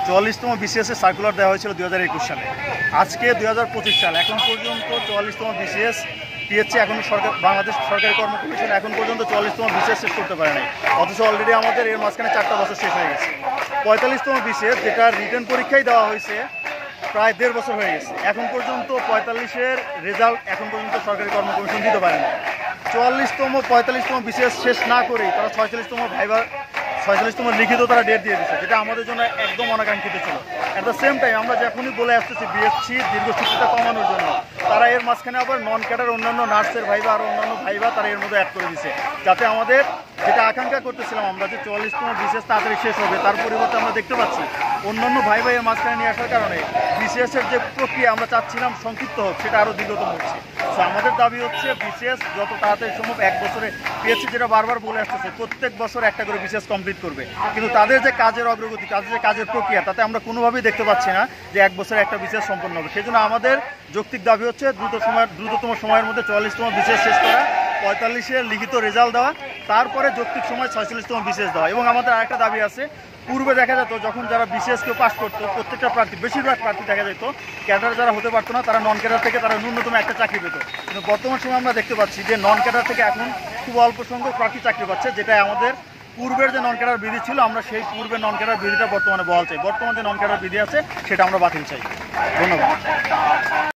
44তম BCS এর circular দেওয়া হয়েছিল 2021 সালে। আজকে 2025 সাল, এখন পর্যন্ত 44তম বিসিএস পিএসসি এখন বাংলাদেশ সরকারি কর্ম কমিশন এখন পর্যন্ত 44তম বিসিএস শেষ করতে পারে নাই। অথচ অলরেডি আমাদের এর মাঝখানে 4টা বছর শেষ হয়ে গেছে। 45তম বিসিএস যেটা রিটেন পরীক্ষায় দেওয়া হয়েছে প্রায় 1.5 বছর হয়ে গেছে। এখন পর্যন্ত 45-এর রেজাল্ট এখন পর্যন্ত সরকারি কর্ম কমিশন দিতে পারে না। 45তম বিসিএস শেষ না করেই তারা 46তম লিখিত তারা ডেট দিয়ে দিচ্ছে, যেটা আমাদের জন্য একদম অনাকাঙ্ক্ষিত ছিল। অ্যাট দ্য সেম টাইম আমরা যখনই বলে আসতেছি বিএসসি দীর্ঘসূত্রতা কমানোর জন্য, তারা এর মাঝখানে আবার নন ক্যাডার অন্যান্য নার্সের ভাইবা আর অন্যান্য ভাইবা তারা এর মধ্যে অ্যাড করে দিচ্ছে, যাতে আমাদের যেটা আকাঙ্ক্ষা করতেছিলাম আমরা যে 44তম বিসিএস তাড়াতাড়ি শেষ হবে, তার পরিবর্তে আমরা দেখতে পাচ্ছি অন্যান্য ভাইবা এর মাঝখানে নিয়ে আসার কারণে বিসিএসের যে প্রক্রিয়া আমরা চাচ্ছিলাম সংক্ষিপ্ত হোক, সেটা আরও দীর্ঘতম হচ্ছে। তো আমাদের দাবি হচ্ছে বিসিএস যত তাড়াতাড়ি সম্ভব 1 বছরে, পিএসসি যেটা বারবার বলে আসতেছে প্রত্যেক বছর একটা করে বিসিএস কমপ্লিট করবে, কিন্তু তাদের যে কাজের অগ্রগতি, তাদের যে কাজের প্রক্রিয়া, তাতে আমরা কোনোভাবেই দেখতে পাচ্ছি না যে 1 বছরে একটা বিসিএস সম্পন্ন হবে। সেই জন্য আমাদের যৌক্তিক দাবি হচ্ছে দ্রুততম সময়ের মধ্যে 44তম বিসিএস শেষ করা, 45-এর লিখিত রেজাল্ট দেওয়া, তারপরে যৌক্তিক সময় 46তম বিসিএস দেওয়া। এবং আমাদের আরেকটা দাবি আছে, পূর্বে দেখা যেত যখন যারা বিসিএস কেউ পাস করতো, প্রত্যেকটা প্রার্থী, বেশিরভাগ প্রার্থী দেখা যেত ক্যাডার যারা হতে পারতো না, তারা নন ক্যাডার থেকে তারা ন্যূনতম একটা চাকরি পেত। কিন্তু বর্তমান সময় আমরা দেখতে পাচ্ছি যে নন ক্যাডার থেকে এখন খুব অল্প সংখ্যক প্রার্থী চাকরি পাচ্ছে, যেটা আমাদের পূর্বের যে নন ক্যাডার বিধি ছিল, আমরা সেই পূর্বের নন ক্যাডার বিধিটা বর্তমানে বহাল চাই। বর্তমানে যে নন ক্যাডার বিধি আছে সেটা আমরা বাতিল চাই। ধন্যবাদ।